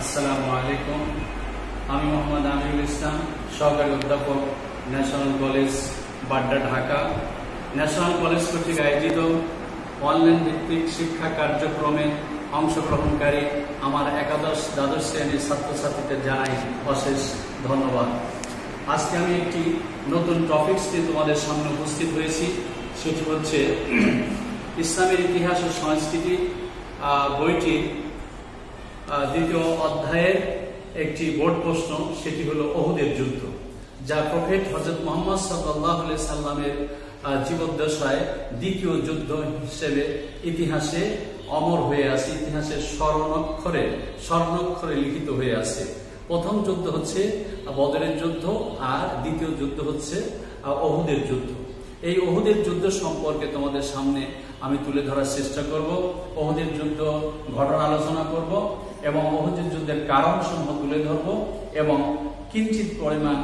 আসসালামু আলাইকুম। আমি মোহাম্মদ আমিরুল ইসলাম, সহকারী অধ্যাপক, national college Badda, Dhaka. National college কর্তৃক আয়োজিত অনলাইন ভিত্তিক শিক্ষা কার্যক্রমে অংশগ্রহণকারী আমার একাদশ দ্বাদশ শ্রেণীর ছাত্রছাত্রীদের জানাই অশেষ ধন্যবাদ। আজকে আমি একটি নতুন টপিকস নিয়ে তোমাদের সামনে উপস্থিত হয়েছি। সেটি হচ্ছে ইসলামের ইতিহাস ও সংস্কৃতি বইটির দ্বিতীয় অধ্যায়ের একটি বোর্ড প্রশ্ন। সেটি হলো ওহুদের যুদ্ধ, যা প্রফেট হযরত মুহাম্মদ সাল্লাল্লাহু আলাইহি সাল্লামের জীবদ্দশায় দ্বিতীয় যুদ্ধ হিসেবে ইতিহাসে অমর হয়ে আছে, ইতিহাসের স্বর্ণাক্ষরে লিখিত হয়ে আছে। প্রথম যুদ্ধ হচ্ছে বদরের যুদ্ধ, আর দ্বিতীয় যুদ্ধ হচ্ছে ওহুদের যুদ্ধ। এই ওহুদের যুদ্ধ সম্পর্কে তোমাদের সামনে আমি তুলে ধরার চেষ্টা করব। ওহুদের যুদ্ধ ঘটনা আলোচনা করব এবং ওহুদের যুদ্ধের কারণসমূহ তুলে ধরব এবং কিঞ্চিত পরিমাণ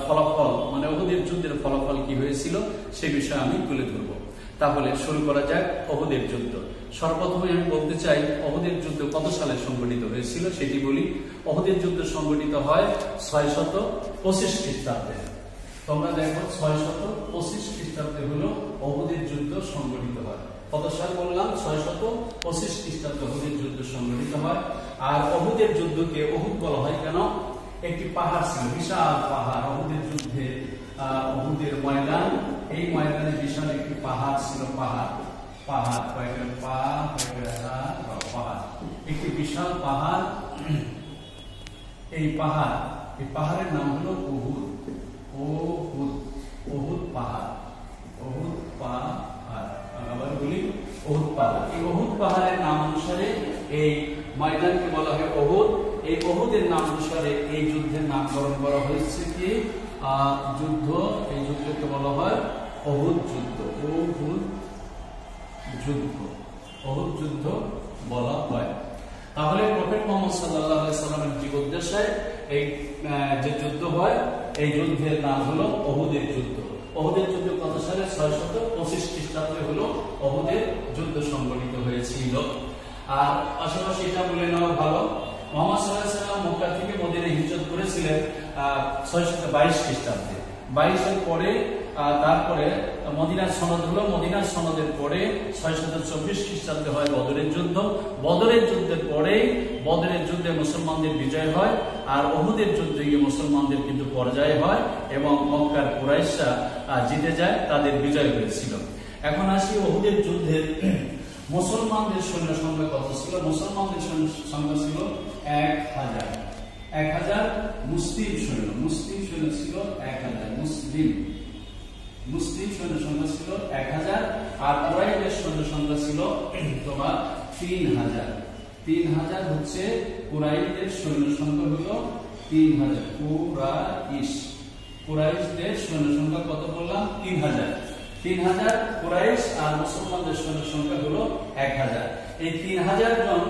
ফলাফল, মানে ওহুদের যুদ্ধের ফলাফল কি হয়েছিল সে বিষয়ে আমি তুলে ধরব। তাহলে শুরু করা যাক ওহুদের যুদ্ধ। সর্বপ্রথমে আমি বলতে চাই ওহুদের যুদ্ধ কত সালে সংঘটিত হয়েছিল সেটি বলি। ওহুদের যুদ্ধ সংঘটিত হয় 625 খ্রিস্টাব্দে। তোমরা দেখো 625 খ্রিস্টাব্দে হলো ওহুদের যুদ্ধ সংঘটিত হয়। কত সাল বললাম? 625 খ্রিস্টাব্দে ওহুদের যুদ্ধ সংঘটিত হয়। আর ওহুদের যুদ্ধকে ওহুদ বলা হয় কেন? একটি পাহাড় ছিল, বিশাল পাহাড়। ওহুদের যুদ্ধে ওহুদের ময়দান, এই ময়দানে বিশাল একটি পাহাড় ছিল। একটি বিশাল পাহাড়। এই পাহাড়ের নাম হলো ওহুদ। ওহুদ পাহাড়। আবার বলি ওহুদ পাহাড়। এই ওহুদ পাহাড়ের নাম অনুসারে এই ময়দানকে বলা হয় ওহুদ। এই ওহুদের নাম অনুসারে এই যুদ্ধের নামকরণ করা হয়েছে কি যুদ্ধ। এই যুদ্ধকে বলা হয় ওহুদ যুদ্ধ। ওহুদ যুদ্ধ বলা হয়। তাহলে প্রফেট মুহাম্মদ সাল্লাল্লাহু আলাইহি সাল্লামের জীবদ্দশায় এই যে যুদ্ধ হয়, এই যুদ্ধের নাম হলো ওহুদের যুদ্ধ। ওহুদের যুদ্ধ কত সালে? 625 খ্রিস্টাব্দে হলো ওহুদের যুদ্ধ সংঘটিত হয়েছিল। আর পাশাপাশি এটা বলে নেওয়া ভালো, মুহাম্মদ সাল্লাল্লাহু আলাইহি সাল্লাম মক্কা থেকে মদিনায় হিজরত করেছিলেন 622 খ্রিস্টাব্দে। 22 এর পরে তারপরে মদিনার সনদ হলো। মদিনার সনদের পরে 624 খ্রিস্টাব্দে হয় বদরের যুদ্ধ। বদরের যুদ্ধের পরে বদরের যুদ্ধে মুসলমানদের বিজয় হয়, আর ওহুদের যুদ্ধে গিয়ে মুসলমানদের কিন্তু পরাজয় হয় এবং মক্কার কুরাইশরা জিতে যায়, তাদের বিজয় হয়েছিল। এখন আসি ওহুদের যুদ্ধের মুসলমানদের সৈন্য সংখ্যা কত ছিল? মুসলমানদের সৈন্য সংখ্যা ছিল 1000। মুসলিম সৈন্য ছিল 1000। মুসলিম সৈন্য সংখ্যা ছিল 1000, আর কুরাইশের সৈন্য সংখ্যা ছিল তোমার 3000। 3000 হচ্ছে কুরাইশদের সৈন্য সংখ্যা হলো 3000। কুরাইশদের সৈন্য সংখ্যা কত বললাম? 3000 কুরাইশ, আর মুসলমানদের সৈন্য সংখ্যা হলো 1000। এই 3000 জন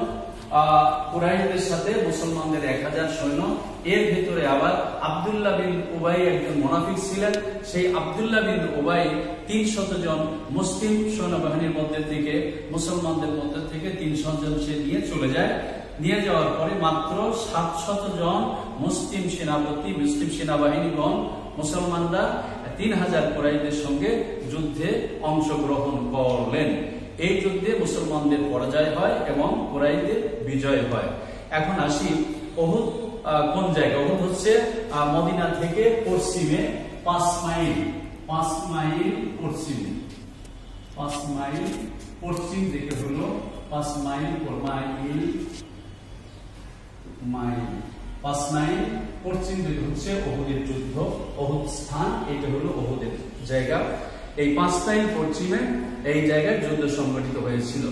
কুরাইশদের সাথে মুসলমানদের 1000 সৈন্য। এর ভিতরে আবার আব্দুল্লাহ বিন উবাই একজন মুনাফিক ছিলেন। সেই আব্দুল্লাহ বিন উবাই 300 জন মুসলিম সৈন্যবাহিনীর মধ্যে থেকে, মুসলমানদের মধ্যে থেকে 300 জন সে নিয়ে চলে যায়। নিয়ে যাওয়ার পরে মাত্র 700 জন মুসলিম সেনাবাহিনীগণ, মুসলমানরা 3000 কুরাইশদের সঙ্গে যুদ্ধে অংশগ্রহণ করলেন। এই যুদ্ধে মুসলমানদের পরাজয় হয় এবং কুরাইশদের বিজয় হয়। এখন আসি ওহুদ কোন জায়গা? ওহুদ হচ্ছে মদিনা থেকে পশ্চিমে 5 মাইল পশ্চিম দিকে হলো 5 মাইল পশ্চিম দিকে হচ্ছে ওহুদের যুদ্ধ, ওহুদ স্থান। এটা হলো ওহুদের জায়গা। এই 5 মাইল পশ্চিমে এই জায়গায় যুদ্ধ সংঘটিত হয়েছিল।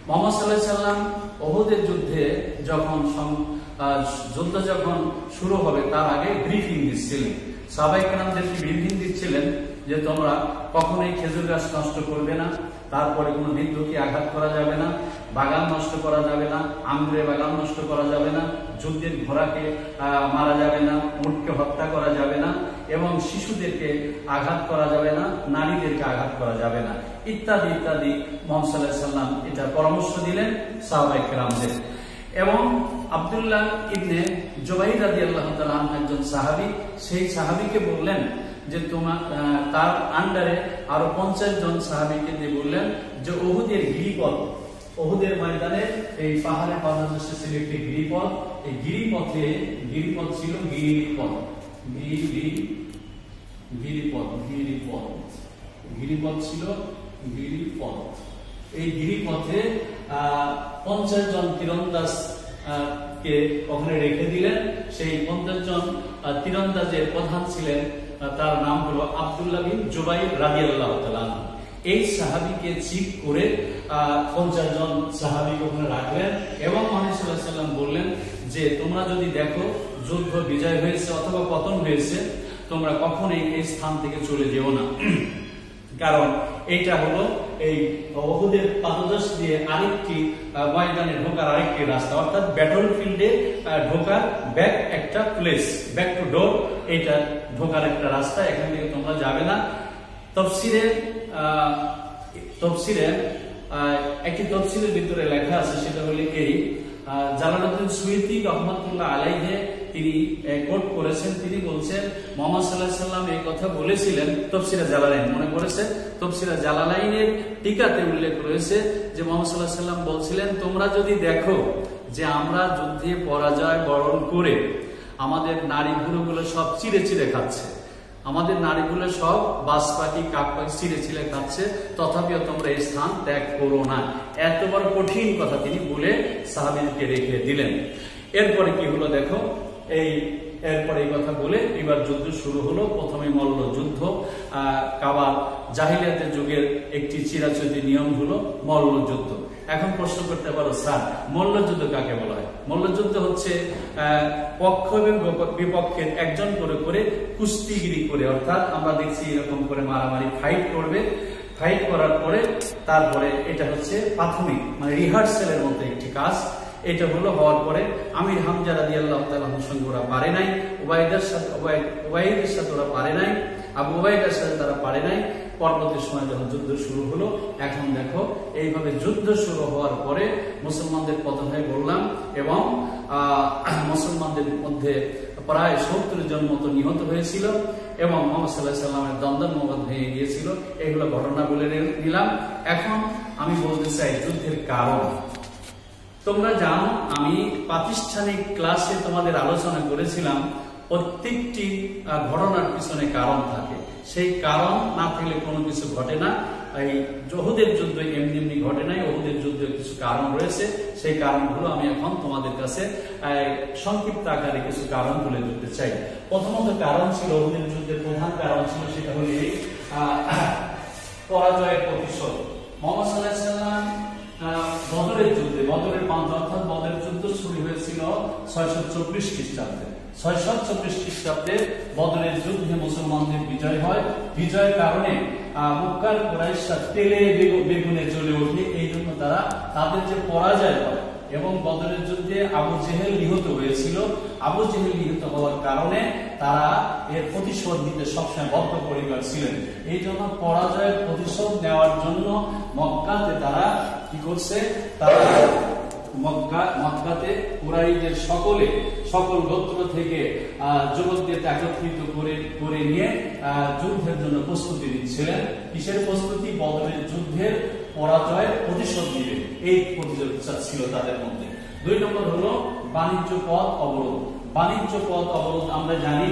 মুহাম্মদ সাল্লাল্লাহু আলাইহি সাল্লাম ওহুদের যুদ্ধে যখন শুরু হবে তার আগে ব্রিফিং দিচ্ছিলেন, সাহাবায়ে কেরামদেরকে ব্রিফিং দিচ্ছিলেন যে তোমরা কখনোই খেজুর গাছ নষ্ট করবে না, তারপরে কোনো বিদ্যুৎকে আঘাত করা যাবে না, বাগান নষ্ট করা যাবে না, আঙ্গুরে বাগান নষ্ট করা যাবে না, যুদ্ধের ঘোড়াকে মারা যাবে না, উটকে হত্যা করা যাবে না, এবং শিশুদেরকে আঘাত করা যাবে না, নারীদেরকে আঘাত করা যাবে না, ইত্যাদি ইত্যাদি মুহাম্মদ সাল্লাল্লাহু আলাইহি সাল্লাম এটা পরামর্শ দিলেন সাহাবায়ে কেরামদের। এবং আব্দুল্লাহ ইবনে জুবাইর রাদিয়াল্লাহু তাআলা আনহু একজন সাহাবী, সেই সাহাবীকে বললেন যে তোমার তার আন্ডারে আরো 50 জন সাহাবীকে দিয়ে বললেন যে উহুদের গিরিপথ, উহুদের ময়দানে এই পাহাড়ে পাদদেশে ছিল একটি গিরিপথ, এই গিরিপথ ছিল গিরিপথ ছিল গিরিপথ। এই গিরিপথে 50 জন তীরন্দাজ কে ওখানে রেখে দিলেন। সেই 50 জন তীরন্দাজের প্রধান ছিলেন, তার নাম হলো আব্দুল্লাহ বিন জুবাইর রাদিয়াল্লাহু তাআলা। এই সাহাবীকে চিফ করে 50 জন সাহাবীকে ওখানে রাখলেন এবং মুহাম্মদ সাল্লাল্লাহু আলাইহি ওয়াসাল্লাম বললেন যে তোমরা যদি দেখো যুদ্ধ বিজয় হয়েছে অথবা পতন হয়েছে, তোমরা কখনোই এই স্থান থেকে চলে যেও না, কারণ এইটা হলো এই উহুদের পাদদেশ দিয়ে আরেকটি ময়দানে ঢোকার আরেকটি রাস্তা, অর্থাৎ ব্যাটল ফিল্ডে ঢোকার ব্যাক একটা প্লেস, ব্যাক টু ডোর, এইটা ঢোকার একটা রাস্তা, এখান থেকে তোমরা যাবে না। তফসিরে একটি তফসিলের ভিতরে লেখা আছে, সেটা হলো এই জালালউদ্দিন সুয়ুতী রাহমাতুল্লাহ আলাইহি তিনি কোট করেছেন, তিনি বলছেন মুহাম্মদ সাল্লাল্লাহু আলাইহি ওয়াসাল্লাম এই কথা বলেছিলেন। তফসিরে জালালাইন মনে করেছে, তফসিরে জালালাইনের টিকাতে উল্লেখ রয়েছে যে মুহাম্মদ সাল্লাল্লাহু আলাইহি ওয়াসাল্লাম বলছিলেন তোমরা যদি দেখো যে আমরা যুদ্ধে পরাজয় বরণ করে আমাদের নারী ভুরুগুলো সব চিড়ে চিড়ে খাচ্ছে, আমাদের নারীগুলো সব বাস পাখি কাক পাখি চিড়ে চিড়ে খাচ্ছে, তথাপিও তোমরা এই স্থান ত্যাগ করো না। এত বড় কঠিন কথা তিনি বলে সাহাবীদেরকে রেখে দিলেন। এরপরে কি হলো দেখো, এরপরে এই কথা বলে এবার যুদ্ধ শুরু হলো। প্রথমে মল্ল যুদ্ধ, কাবার জাহিলিয়াতের যুগের একটি চিরাচরিত নিয়ম হলো মল্ল যুদ্ধ। এখন প্রশ্ন করতে পারো স্যার মল্লযুদ্ধ কাকে বলা হয়? মল্লযুদ্ধ হচ্ছে পক্ষ এবং বিপক্ষের একজন করে করে কুস্তিগিরি করে, অর্থাৎ আমরা দেখছি এরকম করে মারামারি ফাইট করবে, ফাইট করার পরে তারপরে এটা হচ্ছে প্রাথমিক মানে রিহার্সালের মতো একটি কাজ। এটা হলো হওয়ার পরে আমির হামজা রাদিয়াল্লাহু তাআলা সঙ্গে ওরা পারে নাই, উবাইদের সাথে ওরা পারে নাই, আবু উবাইদার সাথে তারা পারে নাই। পরবর্তী সময় যখন যুদ্ধ শুরু হলো, এখন দেখো এইভাবে যুদ্ধ শুরু হওয়ার পরে মুসলমানদের পতন হয়ে বললাম এবং মুসলমানদের মধ্যে প্রায় 70 জন মতো নিহত হয়েছিল এবং মুহাম্মদ সাল্লাল্লাহু আলাইহি ওয়াসাল্লামের দ্বন্দ্ব মত হয়ে গিয়েছিল। এগুলো ঘটনা বলে নিলাম। এখন আমি বলতে চাই যুদ্ধের কারণ। তোমরা জানো আমি প্রাতিষ্ঠানিক ক্লাসে তোমাদের আলোচনা করেছিলাম প্রত্যেকটি ঘটনার পিছনে কারণ থাকে, সেই কারণ না থাকলে কোনো কিছু ঘটে না। এই উহুদের যুদ্ধ এমনি এমনি ঘটে নাই, উহুদের যুদ্ধের কিছু কারণ রয়েছে, সেই কারণগুলো আমি এখন তোমাদের কাছে সংক্ষিপ্ত আকারে কিছু কারণ তুলে ধরতে চাই। প্রথমত কারণ ছিল উহুদের যুদ্ধের প্রধান কারণ ছিল সেটা হলো পরাজয়ের প্রতিশোধ। মুহাম্মদ সাল্লাল্লাহু আলাইহি ওয়াসাল্লাম বদরের যুদ্ধে, বদরের প্রান্ত অর্থাৎ বদরের যুদ্ধ শুরু হয়েছিল 624 খ্রিস্টাব্দে। 624 খ্রিস্টাব্দে বদরের যুদ্ধে মুসলমানদের বিজয় হয়। বিজয়ের কারণে মক্কার কুরাইশরা তেলে বেগুনে জ্বলে ওঠে, এই জন্য তারা তাদের যে পরাজয় হয় এবং বদরের যুদ্ধে আবু জেহেল নিহত হয়েছিল। আবু জেহেল নিহত হওয়ার কারণে তারা এর প্রতিশোধ নিতে সবসময় বদ্ধপরিকর ছিলেন। এই জন্য পরাজয়ের প্রতিশোধ নেওয়ার জন্য মক্কাতে তারা কি করছে, তারা মক্কাতে কুরাইশদের সকল গোত্র থেকে যুবকদের একত্রিত করে নিয়ে যুদ্ধের জন্য প্রস্তুতি নিচ্ছিলেন। কিসের প্রস্তুতি? বদরের যুদ্ধের পরাজয়ের প্রতিশোধ নিবে, এই প্রতিযোগিতা ছিল তাদের মধ্যে। 2 নম্বর হলো বাণিজ্য পথ অবরোধ। বাণিজ্য পথ অবরোধ আমরা জানি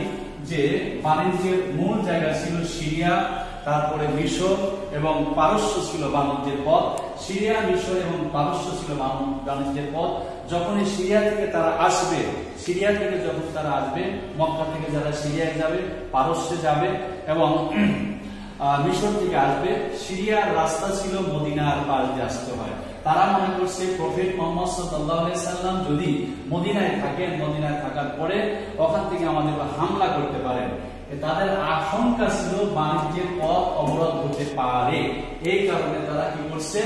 যে বাণিজ্যের মূল জায়গা ছিল সিরিয়া, তারপরে মিশর এবং পারস্য ছিল বাণিজ্যের পথ। সিরিয়া, মিশর এবং পারস্য ছিল বাণিজ্যের পথ। যখন এই সিরিয়া থেকে তারা আসবে, মক্কা থেকে যারা সিরিয়ায় যাবে, পারস্যে যাবে এবং মিশর থেকে আসবে, সিরিয়ার রাস্তা ছিল মদিনার পাশ দিয়ে আসতে হয়। তারা মনে করছে প্রফেট মুহাম্মদ সাল্লাল্লাহু আলাইহি সাল্লাম যদি মদিনায় থাকেন, মদিনায় থাকার পরে ওখান থেকে আমাদের হামলা করতে পারেন। তাদের আশঙ্কা ছিল বাণিজ্যের পথ অবরোধ হতে পারে। এই কারণে তারা কি করছে,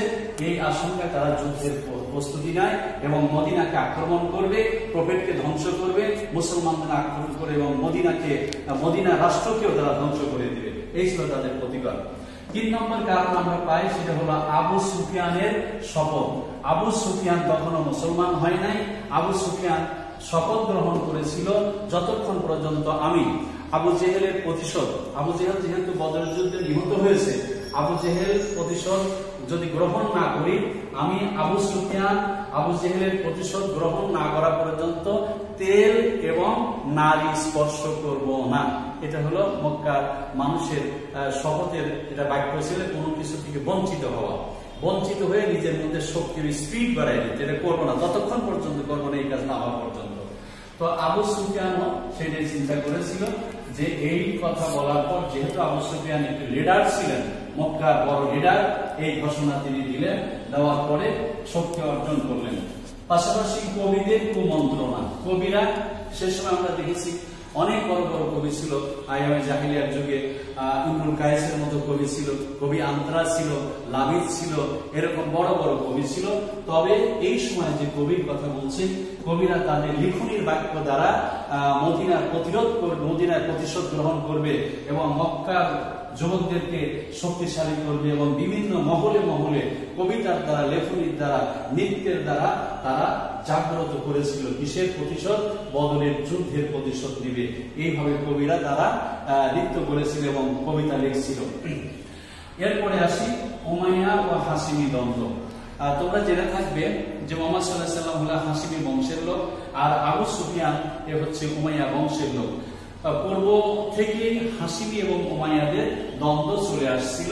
এই আশঙ্কায় তারা যুদ্ধের প্রস্তুতি নেয় এবং মদিনাকে আক্রমণ করবে, প্রফেটকে ধ্বংস করবে, মুসলমানদের আক্রমণ করে এবং মদিনা রাষ্ট্রকেও তারা ধ্বংস করে দিবে। এই ছিল তাদের প্রতিকার। 3 নম্বর কারণ আমরা পাই, সেটা হলো আবু সুফিয়ানের শপথ। আবু সুফিয়ান তখনও মুসলমান হয় নাই। আবু সুফিয়ান শপথ গ্রহণ করেছিল যতক্ষণ পর্যন্ত আমি আবু জেহেলের প্রতিশোধ, আবু জেহেল যেহেতু বদরের যুদ্ধে নিহত হয়েছে, আবু জেহেল প্রতিশোধ যদি গ্রহণ না করি, আমি আবু সুফিয়ান আবু জেহেলের প্রতিশোধ গ্রহণ না করা পর্যন্ত তেল এবং নারী স্পর্শ করব না। এটা হলো মক্কার মানুষের শপথের এটা বাক্য ছিল, কোনো কিছু থেকে বঞ্চিত হওয়া, বঞ্চিত হয়ে নিজের মধ্যে শক্তির স্পিড বাড়াই দিতে, এটা করবো না, ততক্ষণ পর্যন্ত করবো না, এই কাজ না হওয়া পর্যন্ত। তো আবু সুফিয়ানও সেটাই চিন্তা করেছিল যে এই কথা বলার পর যেহেতু আবু সুফিয়ান একটি লিডার ছিলেন, মক্কার বড় লিডার, এই ঘোষণা তিনি দিলেন, দেওয়ার পরে শক্তি অর্জন করলেন। পাশাপাশি কবিদের কুমন্ত্রণা, কবিরা সে সময় আমরা দেখেছি অনেক বড় বড় কবি ছিল, আইয়ামে জাহিলিয়ার যুগে ইমরুল কায়েসের মতো কবি ছিল, কবি আন্ত্রা ছিল, লাবিদ ছিল, এরকম বড় বড় কবি ছিল। তবে এই সময় যে কবির কথা বলছি, কবিরা তাদের লিখনির বাক্য দ্বারা মদিনার প্রতিরোধ করবে, মদিনার প্রতিশোধ গ্রহণ করবে এবং মক্কার যুবকদেরকে শক্তিশালী করবে এবং বিভিন্ন মহলে মহলে কবিতার দ্বারা, লেখনির দ্বারা, নৃত্যের দ্বারা তারা জাগ্রত করেছিল কিসের প্রতিশোধ? বদরের যুদ্ধের প্রতিশোধ নিবে। এইভাবে কবিরা তারা নৃত্য করেছিল এবং কবিতা লিখছিল। এরপরে আসি উমাইয়া ও হাসিমি দ্বন্দ্ব। তোমরা জেনে থাকবে যে মুহাম্মদ সাল্লাল্লাহু আলাইহি ওয়াসাল্লাম হলো হাসিমি বংশের লোক, আর আবু সুফিয়ান এ হচ্ছে উমাইয়া বংশের লোক। পূর্ব থেকে হাসিমি এবং উমাইয়াদের দ্বন্দ্ব চলে আসছিল,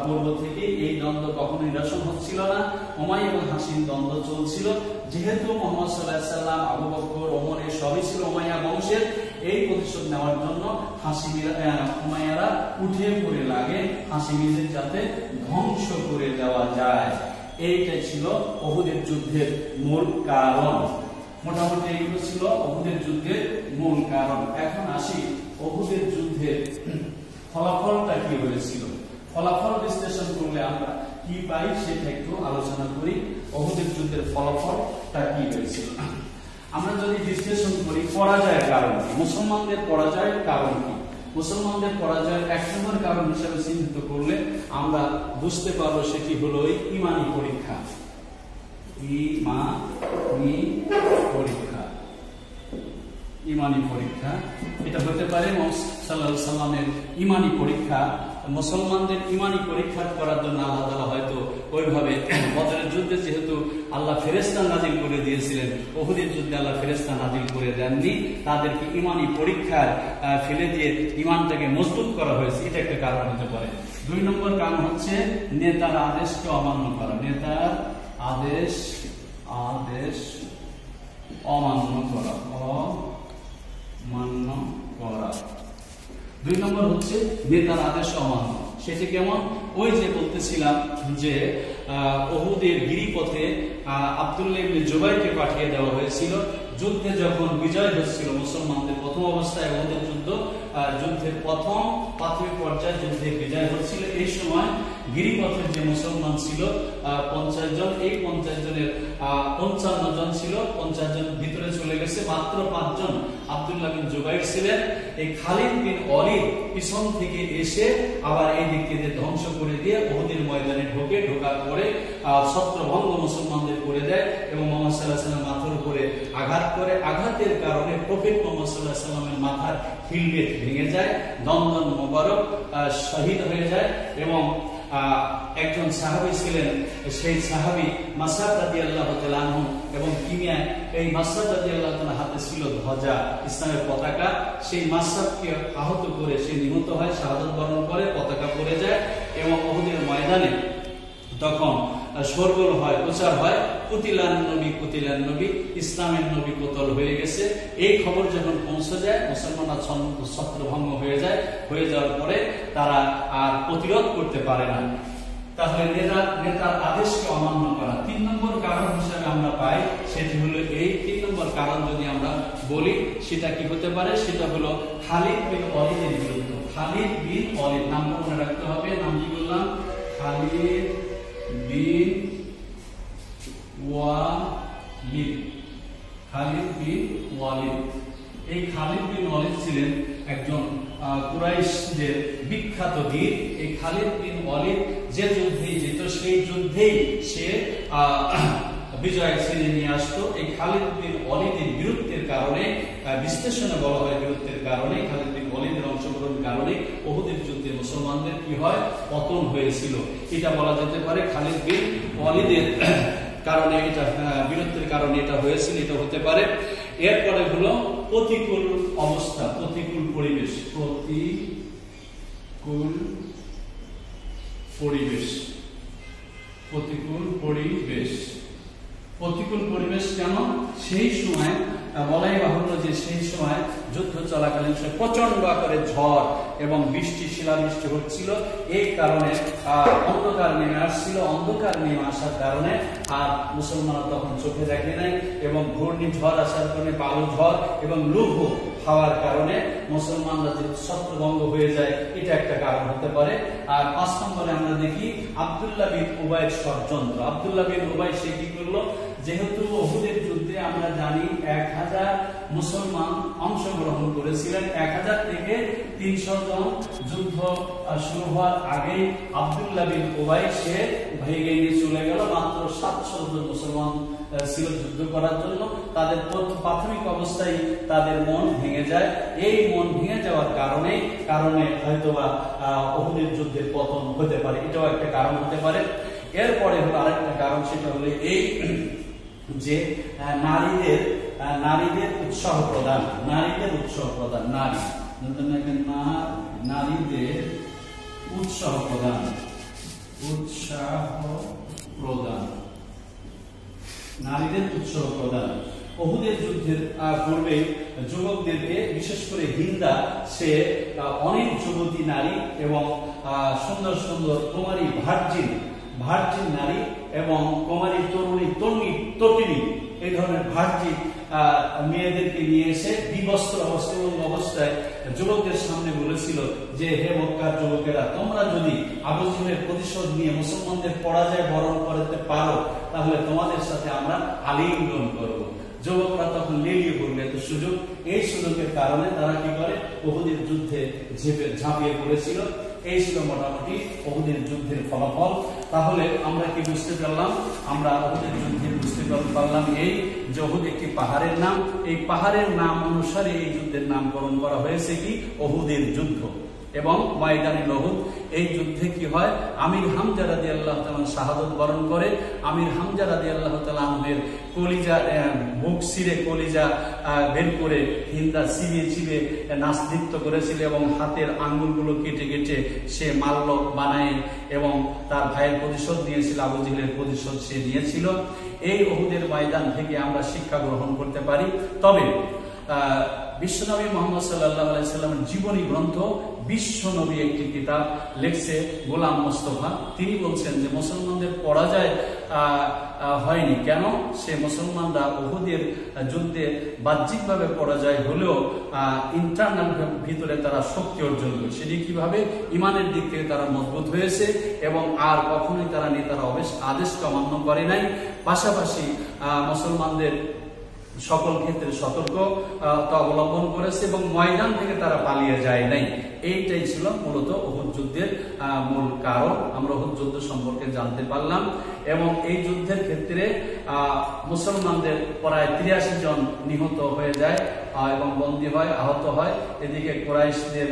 পূর্ব থেকে এই দ্বন্দ্ব কখনো নিরসন হচ্ছিল না, উমাইয়া এবং হাসিমি দ্বন্দ্ব চলছিল। যেহেতু মুহাম্মদ সাল্লাল্লাহু আলাইহি ওয়াসাল্লাম, আবু বকর, ওমর সবই ছিল উমাইয়া বংশের, এই প্রতিশোধ নেওয়ার জন্য উমাইয়ারা উঠে পড়ে লাগে হাসিমিদের যাতে ধ্বংস করে দেওয়া যায়। এইটাই ছিল উহুদের যুদ্ধের মূল কারণ। মোটামুটি এইগুলো ছিল উহুদের যুদ্ধের মূল কারণ। এখন আসি উহুদের যুদ্ধের ফলাফলটা কি হয়েছিল। ফলাফল বিশ্লেষণ করলে আমরা কি পাই সেটা একটু আলোচনা করি। উহুদের যুদ্ধের ফলাফলটা কি হয়েছিল আমরা যদি বিশ্লেষণ করি, পরাজয়ের কারণ কি, মুসলমানদের পরাজয়ের কারণ কি? মুসলমানদের পরাজয়ের এক নম্বর কারণ হিসেবে চিহ্নিত করলে আমরা বুঝতে পারবো সেটি হলো ঈমানী পরীক্ষা। ঈমানী পরীক্ষা এটা হতে পারে মুহাম্মদ সাল্লাল্লাহু আলাইহি সাল্লামের ঈমানী পরীক্ষা। মুসলমানদের ঈমানী পরীক্ষা করার জন্য আল্লাহ তাআলা হয়তো ওইভাবে বদরের যুদ্ধে যেহেতু আল্লাহ ফেরেশতা নাজিল করে দিয়েছিলেন, উহুদের যুদ্ধে আল্লাহ ফেরেশতা নাজিল করে দেননি, তাদেরকে ঈমানী পরীক্ষায় ফেলে দিয়ে ঈমানটাকে মজবুত করা হয়েছে, এটা একটা কারণ হতে পারে। দুই নম্বর কারণ হচ্ছে নেতার আদেশকে অমান্য করা, নেতার আদেশ অমান্য করা। দুই নম্বর হচ্ছে নেতার আদেশ অমান্য। সেটি কেমন? ওই যে বলতেছিলাম যে উহুদের গিরিপথে আব্দুল্লাহ ইবনে জুবাইরকে পাঠিয়ে দেওয়া হয়েছিল। যুদ্ধে যখন বিজয় হচ্ছিল মুসলমানদের, প্রথম অবস্থায় উহুদের যুদ্ধের প্রথম প্রাথমিক পর্যায়ে যুদ্ধে বিজয় হচ্ছিল, এই সময় গিরিপথের যে মুসলমান ছিল 50 জন, এই 50 জনের 55 জন ছিল, 50 জন ভিতরে চলে গেছে, মাত্র 5 জন আব্দুল্লাহ বিন জুবাইর ছিলেন। এই খালিদ বিন ওয়ালিদ পিছন থেকে এসে আবার এই দিককে ধ্বংস করে দিয়ে উহুদের ময়দানে ঢোকার পরে ছত্রভঙ্গ মুসলমানদের করে দেয় এবং মুহাম্মদ সাল্লাল্লাহু আলাইহি ওয়াসাল্লাম মাথার উপরে আঘাত করে। আঘাতের কারণে প্রফেট মুহাম্মদ সাল্লাল্লাহু আলাইহি ওয়াসাল্লামের মাথার হিলমেট ভেঙে যায়, দন্দন মোবারক শহীদ হয়ে যায় এবং একজন সাহাবী ছিলেন, সেই সাহাবী মাসআদ রাদিয়াল্লাহু তাআলা আনহু, এবং কিমিয়ায় এই মাসআদ রাদিয়াল্লাহু তাআলা হাতে ছিল ধ্বজা, ইসলামের পতাকা। সেই মাসআদকে আহত করে সে নিহত হয়, শাহাদাত বরণ করে, পতাকা পড়ে যায় এবং উহুদের ময়দানে তখন শোরগোল হয়, প্রচার হয়, কুতিলান নবী, ইসলামের নবী কোতল হয়ে গেছে। এই খবর যখন পৌঁছে যায়, মুসলমানরা ছত্রভঙ্গ হয়ে যায়। হয়ে যাওয়ার পরে তারা আর প্রতিরোধ করতে পারে না। তাহলে নেতার আদেশকে অমান্য করা। 3 নম্বর কারণ হিসেবে আমরা পাই, সেটি হলো এই 3 নম্বর কারণ যদি আমরা বলি সেটা কি হতে পারে, সেটা হলো খালিদ বিন ওয়ালিদের বিরুদ্ধে। খালিদ বিন ওয়ালিদ নামটা মনে রাখতে হবে, নাম কি বললাম? খালিদ বিন ওয়ালিদ। এই খালিদ বিন ওয়ালিদ ছিলেন একজন কুরাইশদের বিখ্যাত বীর। এই খালিদ বিন ওয়ালিদ যে যুদ্ধে যেত, সেই যুদ্ধেই সে বিজয় ছিনিয়ে নিয়ে আসতো। এই খালিদ বিন ওয়ালিদের বীরত্বের কারণে, বিশ্লেষণে বলা হয় বীরত্বের কারণে, খালিদ বিন ওয়ালিদের অংশগ্রহণের কারণে উহুদের যুদ্ধে মুসলমানদের কি হয়, পতন হয়েছিল। এটা বলা যেতে পারে খালিদ বিন ওয়ালিদের কারণে, এটা বীরত্বের কারণে এটা হয়েছিল, এটা হতে পারে। এরপরে হলো প্রতিকূল অবস্থা, প্রতিকূল পরিবেশ, প্রতিকূল পরিবেশ, প্রতিকূল পরিবেশ। প্রতিকূল পরিবেশ কেন? সেই সময় বলাই বাহুল্য যে সেই সময় যুদ্ধ চলাকালীন প্রচন্ড আকারে ঝড় এবং বৃষ্টি, শিলাবৃষ্টি হচ্ছিল। এই কারণে অন্ধকার নেমে আসছিল। অন্ধকার নেমে আসার কারণে আর মুসলমানরা তখন চোখে দেখে নাই, এবং ঘূর্ণিঝড় আসার কারণে, বালু ঝড় এবং লৌহ হাওয়ার কারণে মুসলমানরা যে ছত্রভঙ্গ হয়ে যায়, এটা একটা কারণ হতে পারে। আর 5 নম্বরে আমরা দেখি আব্দুল্লাহ বিন উবাইর ষড়যন্ত্র। আব্দুল্লাহ বিন উবাই সে কি করলো, যেহেতু উহুদের যুদ্ধে আমরা জানি 1000 মুসলমান অংশগ্রহণ করেছিলেন, 1000 থেকে 300 জন যুদ্ধ শুরু হওয়ার আগে আব্দুল্লাহ বিন উবাই সে ভেঙে নিয়ে চলে গেল। মাত্র 700 জন মুসলমান ছিল যুদ্ধ করার জন্য। তাদের প্রাথমিক অবস্থায় তাদের মন ভেঙে যায়। এই মন ভেঙে যাওয়ার কারণে হয়তোবা উহুদের যুদ্ধের পতন হতে পারে, এটাও একটা কারণ হতে পারে। এরপরে হলো আরেকটা কারণ, সেটা হলো এই যে নারীদের উৎসাহ প্রদান, নারীদের উৎসাহ প্রদান, নারীদের উৎসাহ প্রদান, নারীদের উৎসাহ প্রদান। উহুদের যুদ্ধের পূর্বে যুবকদেরকে, বিশেষ করে হিন্দা, সে অনেক যুবতী নারী এবং সুন্দর সুন্দর কুমারী ভার্জিন নারী এবং কুমারী তরুণী এই ধরনের ভার্জিন মেয়েদেরকে নিয়ে এসে বিবস্ত্র অবস্থায় যুবকদের সামনে বলেছিল যে, হে মক্কার যুবকেরা, তোমরা যদি আবু জেহেলের প্রতিশোধ নিয়ে মুসলমানদের পরাজয় বরণ করতে পারো, তাহলে তোমাদের সাথে আমরা আলিঙ্গন করব। যুবকরা তখন লেলিয়ে পড়বে এত সুযোগ। এই সুযোগের কারণে তারা কি করে, উহুদের যুদ্ধে ঝাঁপিয়ে পড়েছিল। এই ছিল মোটামুটি উহুদের যুদ্ধের ফলাফল। তাহলে আমরা কি বুঝতে পারলাম? আমরা উহুদের যুদ্ধে বুঝতে পারলাম এই যে উহুদ একটি পাহাড়ের নাম। এই পাহাড়ের নাম অনুসারে এই যুদ্ধের নামকরণ করা হয়েছে কি, উহুদের যুদ্ধ। এবং ময়দানে উহুদ, এই যুদ্ধে কি হয়, আমির হামজা রাদিয়াল্লাহু তাআলা শাহাদাত বরণ করে। আমির হামজা রাদিয়াল্লাহু তাআলা এর কলিজা, বুক ছিঁড়ে কলিজা বের করে হিন্দা চিবিয়ে নাস্তিত্ব করেছিল, এবং হাতের আঙ্গুলগুলো কেটে সে মাল্য বানায় এবং তার ভাইয়ের প্রতিশোধ নিয়েছিল, আবু জেহেলের প্রতিশোধ সে নিয়েছিল। এই উহুদের ময়দান থেকে আমরা শিক্ষা গ্রহণ করতে পারি। তবে বিশ্বনবী মুহাম্মদ সাল্লাল্লাহু আলাইহি সাল্লামের জীবনী গ্রন্থ বিশ্বনবী একটি কিতাব লিখছে গোলাম মোস্তফা। তিনি বলছেন যে মুসলমানদের পরাজয় হয়নি কেন, সে মুসলমানরা উহুদের যুদ্ধে বাহ্যিকভাবে পরাজয় হলেও ইন্টারনাল ভিতরে তারা শক্তি অর্জন করে। সেটি কিভাবে, ইমানের দিক থেকে তারা মজবুত হয়েছে এবং আর কখনোই তারা নেতারা আদেশকে অমান্য করে নাই। পাশাপাশি মুসলমানদের সকল ক্ষেত্রে সতর্কতা অবলম্বন করেছে এবং ময়দান থেকে তারা পালিয়ে যায় নাই। এইটাই ছিল মূলত উহুদ যুদ্ধের মূল কারণ। আমরা উহুদ যুদ্ধ সম্পর্কে জানতে পারলাম এবং এই যুদ্ধের ক্ষেত্রে মুসলমানদের প্রায় 83 জন নিহত হয়ে যায় এবং বন্দী হয়, আহত হয়। এদিকে কুরাইশদের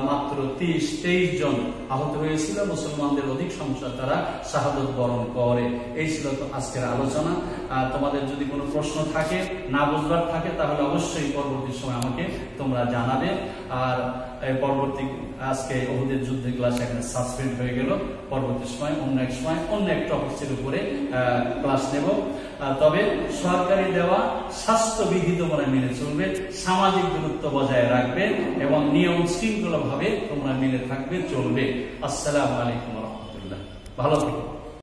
মাত্র 23 জন আহত হয়েছিল। মুসলমানদের অধিক সংখ্যা তারা শাহাদত বরণ করে। এই ছিল তো আজকের আলোচনা। তোমাদের যদি কোনো প্রশ্ন থাকে, না বুঝবার থাকে, তাহলে অবশ্যই পরবর্তী সময় আমাকে তোমরা জানাবে। আর পরবর্তী আজকে উহুদের যুদ্ধের ক্লাস এখানে সাসপেন্ড হয়ে গেল। পরবর্তী সময় অন্য এক টপিকের উপরে ক্লাস নেব। তবে সরকারি দেওয়া স্বাস্থ্যবিধি তোমরা মেনে চলবে, সামাজিক দূরত্ব বজায় রাখবে এবং নিয়ম শৃঙ্খলা ভাবে তোমরা মেনে থাকবে, চলবে। আসসালামু আলাইকুম ওয়া রাহমাতুল্লাহ। ভালো থেকো।